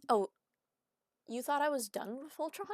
Oh, you thought I was done with Voltron?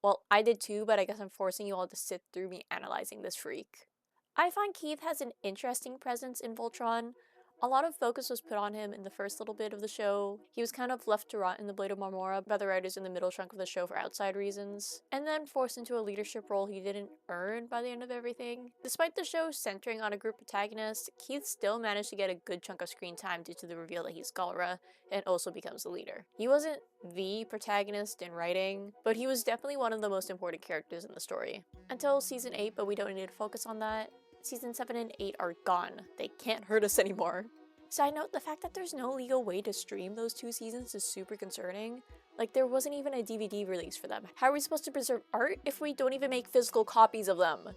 Well, I did too, but I guess I'm forcing you all to sit through me analyzing this freak. I find Keith has an interesting presence in Voltron. A lot of focus was put on him in the first little bit of the show. He was kind of left to rot in the Blade of Marmora by the writers in the middle chunk of the show for outside reasons, and then forced into a leadership role he didn't earn by the end of everything. Despite the show centering on a group protagonist, Keith still managed to get a good chunk of screen time due to the reveal that he's Galra, and also becomes the leader. He wasn't the protagonist in writing, but he was definitely one of the most important characters in the story. Until season 8, but we don't need to focus on that. Season 7 and 8 are gone. They can't hurt us anymore. Side note, the fact that there's no legal way to stream those 2 seasons is super concerning. Like, there wasn't even a DVD release for them. How are we supposed to preserve art if we don't even make physical copies of them?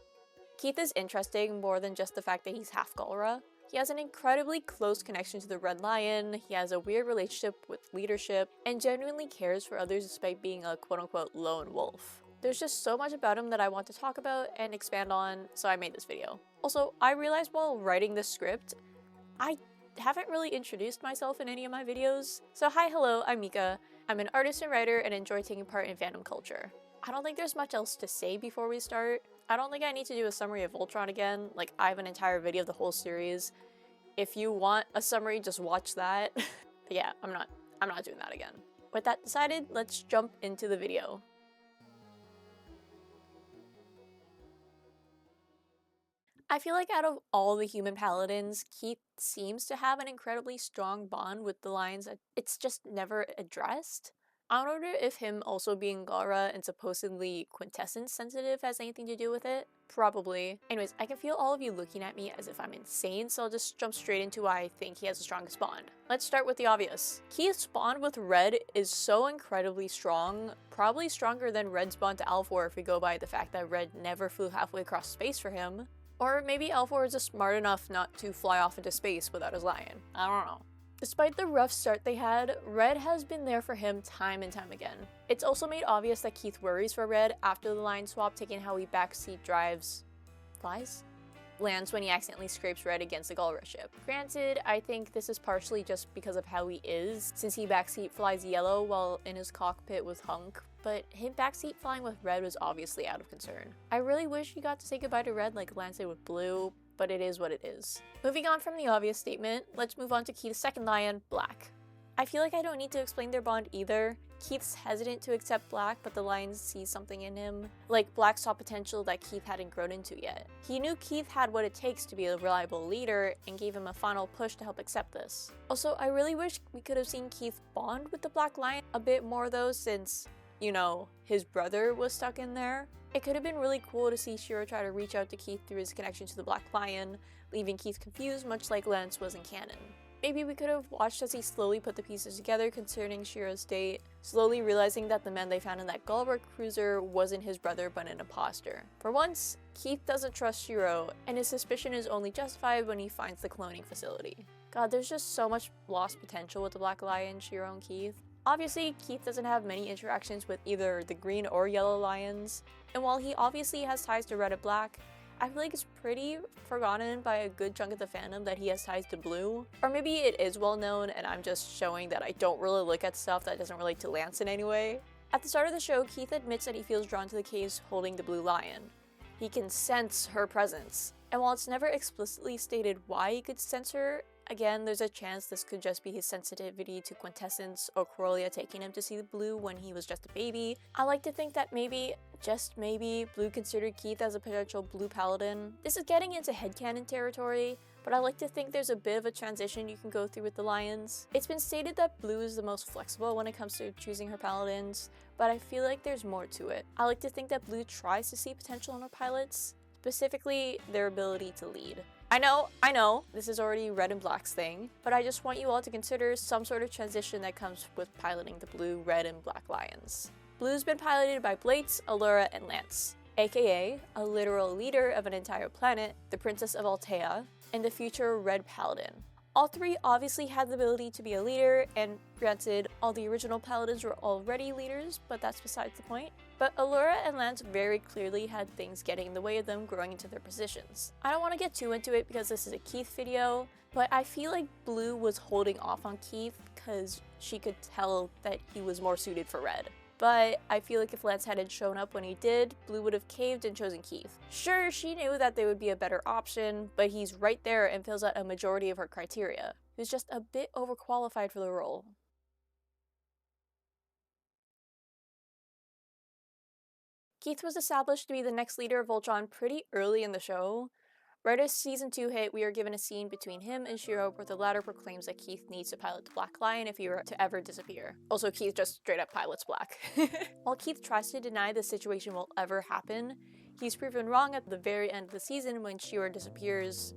Keith is interesting more than just the fact that he's half Galra. He has an incredibly close connection to the Red Lion, he has a weird relationship with leadership, and genuinely cares for others despite being a quote-unquote lone wolf. There's just so much about him that I want to talk about and expand on, so I made this video. Also, I realized while writing this script, I haven't really introduced myself in any of my videos. So hi, hello, I'm Mika. I'm an artist and writer and enjoy taking part in fandom culture. I don't think there's much else to say before we start. I don't think I need to do a summary of Voltron again. Like, I have an entire video of the whole series. If you want a summary, just watch that. But yeah, I'm not doing that again. With that decided, let's jump into the video. I feel like out of all the human paladins, Keith seems to have an incredibly strong bond with the lions that it's just never addressed. I wonder if him also being Galra and supposedly quintessence sensitive has anything to do with it. Probably. Anyways, I can feel all of you looking at me as if I'm insane, so I'll just jump straight into why I think he has the strongest bond. Let's start with the obvious. Keith's bond with Red is so incredibly strong, probably stronger than Red's bond to Alfor if we go by the fact that Red never flew halfway across space for him. Or maybe Alfor is just smart enough not to fly off into space without his lion. I don't know. Despite the rough start they had, Red has been there for him time and time again. It's also made obvious that Keith worries for Red after the lion swap, taking how he backseat drives flies? Lands when he accidentally scrapes Red against the Galra ship. Granted, I think this is partially just because of how he is, since he backseat flies yellow while in his cockpit with Hunk, but him backseat flying with Red was obviously out of concern. I really wish he got to say goodbye to Red like Lance did with Blue, but it is what it is. Moving on from the obvious statement, let's move on to Keith's second lion, Black. I feel like I don't need to explain their bond either. Keith's hesitant to accept Black, but the lions see something in him. Like, Black saw potential that Keith hadn't grown into yet. He knew Keith had what it takes to be a reliable leader and gave him a final push to help accept this. Also, I really wish we could have seen Keith bond with the Black Lion a bit more though, since, you know, his brother was stuck in there. It could have been really cool to see Shiro try to reach out to Keith through his connection to the Black Lion, leaving Keith confused much like Lance was in canon. Maybe we could have watched as he slowly put the pieces together concerning Shiro's date, slowly realizing that the man they found in that Galra cruiser wasn't his brother but an imposter. For once, Keith doesn't trust Shiro, and his suspicion is only justified when he finds the cloning facility. God, there's just so much lost potential with the Black Lion, Shiro, and Keith. Obviously, Keith doesn't have many interactions with either the green or yellow lions, and while he obviously has ties to Red and Black, I feel like it's pretty forgotten by a good chunk of the fandom that he has ties to Blue. Or maybe it is well known and I'm just showing that I don't really look at stuff that doesn't relate to Lance in any way. At the start of the show, Keith admits that he feels drawn to the case holding the Blue Lion. He can sense her presence. And while it's never explicitly stated why he could sense her, again, there's a chance this could just be his sensitivity to quintessence or Corellia taking him to see the Blue when he was just a baby. I like to think that maybe, just maybe, Blue considered Keith as a potential Blue Paladin. This is getting into headcanon territory, but I like to think there's a bit of a transition you can go through with the lions. It's been stated that Blue is the most flexible when it comes to choosing her paladins, but I feel like there's more to it. I like to think that Blue tries to see potential in her pilots, specifically their ability to lead. I know, this is already Red and Black's thing, but I just want you all to consider some sort of transition that comes with piloting the Blue, Red, and Black Lions. Blue's been piloted by Blates, Allura, and Lance, aka a literal leader of an entire planet, the Princess of Altea, and the future Red Paladin. All three obviously had the ability to be a leader, and granted, all the original paladins were already leaders, but that's besides the point. But Allura and Lance very clearly had things getting in the way of them growing into their positions. I don't want to get too into it because this is a Keith video, but I feel like Blue was holding off on Keith because she could tell that he was more suited for red. But I feel like if Lance hadn't shown up when he did, Blue would have caved and chosen Keith. Sure, she knew that they would be a better option, but he's right there and fills out a majority of her criteria. He's just a bit overqualified for the role. Keith was established to be the next leader of Voltron pretty early in the show. Right as season 2 hit, we are given a scene between him and Shiro where the latter proclaims that Keith needs to pilot the Black Lion if he were to ever disappear. Also, Keith just straight up pilots Black. While Keith tries to deny the situation will ever happen, he's proven wrong at the very end of the season when Shiro disappears,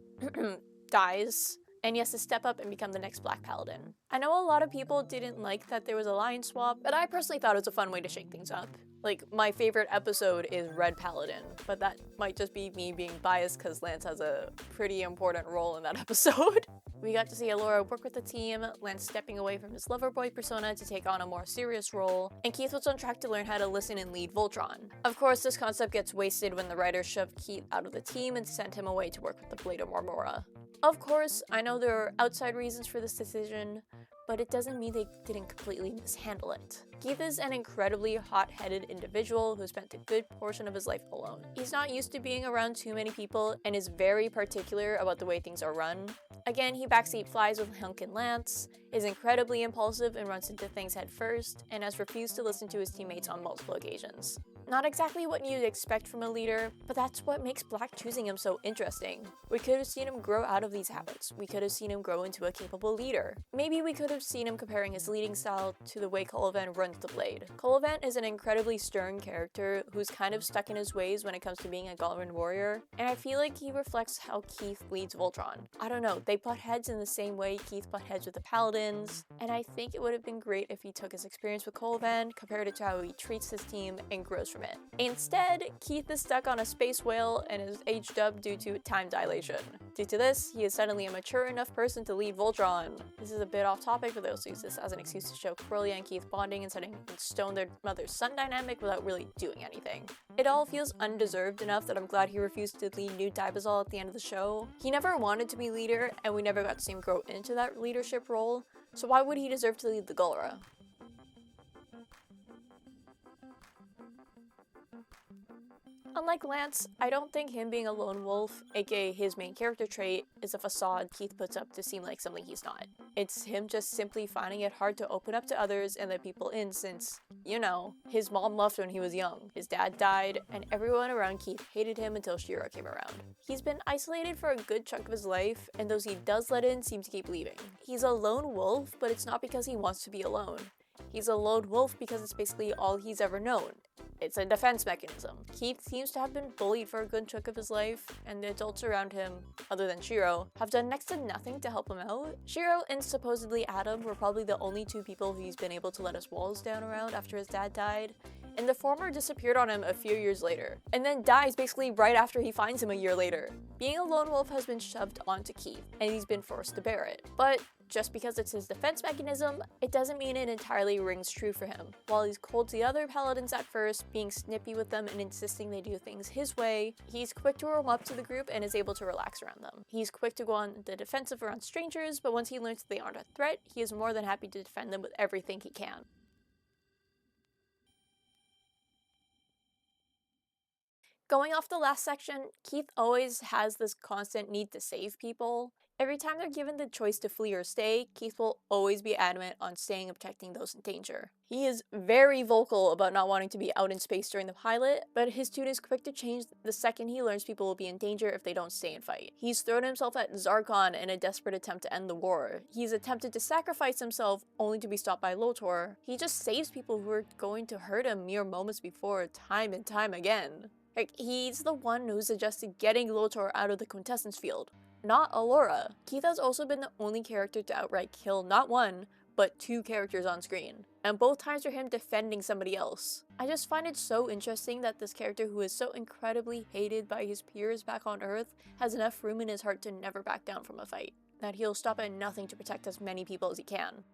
dies, and he has to step up and become the next Black Paladin. I know a lot of people didn't like that there was a line swap, but I personally thought it was a fun way to shake things up. Like, my favorite episode is Red Paladin, but that might just be me being biased because Lance has a pretty important role in that episode. We got to see Allura work with the team, Lance stepping away from his lover boy persona to take on a more serious role, and Keith was on track to learn how to listen and lead Voltron. Of course, this concept gets wasted when the writers shoved Keith out of the team and sent him away to work with the Blade of Marmora. Of course, I know there are outside reasons for this decision, but it doesn't mean they didn't completely mishandle it. Keith is an incredibly hot-headed individual who spent a good portion of his life alone. He's not used to being around too many people and is very particular about the way things are run. Again, he backseat flies with Hunk and Lance, is incredibly impulsive and runs into things head first, and has refused to listen to his teammates on multiple occasions. Not exactly what you'd expect from a leader, but that's what makes Black choosing him so interesting. We could have seen him grow out of these habits. We could have seen him grow into a capable leader. Maybe we could have seen him comparing his leading style to the way Colovan runs the Blade. Colovan is an incredibly stern character who's kind of stuck in his ways when it comes to being a Galran warrior, and I feel like he reflects how Keith leads Voltron. I don't know, they butt heads in the same way Keith butt heads with the Paladins, and I think it would have been great if he took his experience with Colovan, compared it to how he treats his team, and grows from it. Instead, Keith is stuck on a space whale and is aged up due to time dilation. Due to this, he is suddenly a mature enough person to lead Voltron. This is a bit off topic, but they'll use this as an excuse to show Corellia and Keith bonding and setting in stone their mother-son dynamic without really doing anything. It all feels undeserved enough that I'm glad he refused to lead New Dibazal at the end of the show. He never wanted to be leader, and we never got to see him grow into that leadership role, so why would he deserve to lead the Galra? Unlike Lance, I don't think him being a lone wolf, aka his main character trait, is a facade Keith puts up to seem like something he's not. It's him just simply finding it hard to open up to others and let people in since, you know, his mom left when he was young, his dad died, and everyone around Keith hated him until Shiro came around. He's been isolated for a good chunk of his life, and those he does let in seem to keep leaving. He's a lone wolf, but it's not because he wants to be alone. He's a lone wolf because it's basically all he's ever known. It's a defense mechanism. Keith seems to have been bullied for a good chunk of his life, and the adults around him, other than Shiro, have done next to nothing to help him out. Shiro and supposedly Adam were probably the only two people who he's been able to let his walls down around after his dad died, and the former disappeared on him a few years later, and then dies basically right after he finds him a year later. Being a lone wolf has been shoved onto Keith, and he's been forced to bear it. But just because it's his defense mechanism, it doesn't mean it entirely rings true for him. While he's cold to the other paladins at first, being snippy with them and insisting they do things his way, he's quick to warm up to the group and is able to relax around them. He's quick to go on the defensive around strangers, but once he learns that they aren't a threat, he is more than happy to defend them with everything he can. Going off the last section, Keith always has this constant need to save people. Every time they're given the choice to flee or stay, Keith will always be adamant on staying and protecting those in danger. He is very vocal about not wanting to be out in space during the pilot, but his tune is quick to change the second he learns people will be in danger if they don't stay and fight. He's thrown himself at Zarkon in a desperate attempt to end the war. He's attempted to sacrifice himself only to be stopped by Lotor. He just saves people who are going to hurt him mere moments before, time and time again. Like, he's the one who suggested getting Lotor out of the contestants field, not Allura. Keith has also been the only character to outright kill not one, but two characters on screen, and both times are him defending somebody else. I just find it so interesting that this character who is so incredibly hated by his peers back on Earth has enough room in his heart to never back down from a fight. that he'll stop at nothing to protect as many people as he can.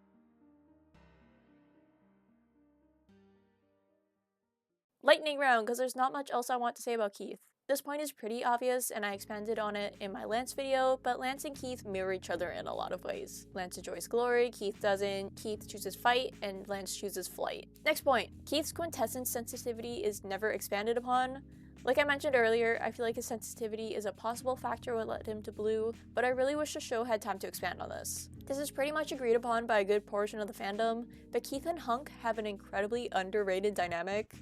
Lightning round, because there's not much else I want to say about Keith. This point is pretty obvious, and I expanded on it in my Lance video, but Lance and Keith mirror each other in a lot of ways. Lance enjoys glory, Keith doesn't. Keith chooses fight, and Lance chooses flight. Next point. Keith's quintessence sensitivity is never expanded upon. Like I mentioned earlier, I feel like his sensitivity is a possible factor what led him to blue, but I really wish the show had time to expand on this. This is pretty much agreed upon by a good portion of the fandom, but Keith and Hunk have an incredibly underrated dynamic.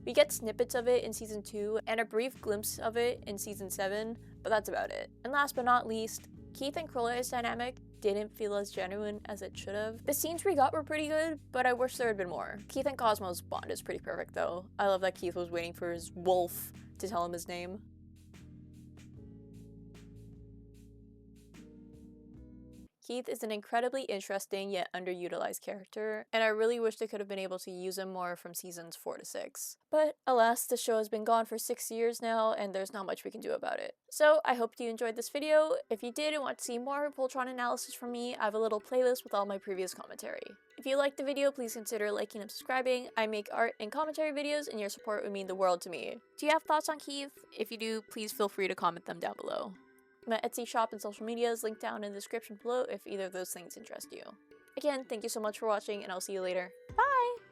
We get snippets of it in season 2 and a brief glimpse of it in season 7, but that's about it. And last but not least, Keith and Crowley's dynamic didn't feel as genuine as it should have. The scenes we got were pretty good, but I wish there had been more. Keith and Cosmo's bond is pretty perfect though. I love that Keith was waiting for his wolf to tell him his name. Keith is an incredibly interesting yet underutilized character, and I really wish they could have been able to use him more from seasons 4 to 6. But alas, the show has been gone for 6 years now, and there's not much we can do about it. So I hope you enjoyed this video. If you did and want to see more Voltron analysis from me, I have a little playlist with all my previous commentary. If you liked the video, please consider liking and subscribing. I make art and commentary videos, and your support would mean the world to me. Do you have thoughts on Keith? If you do, please feel free to comment them down below. My Etsy shop and social media is linked down in the description below if either of those things interest you. Again, thank you so much for watching, and I'll see you later. Bye!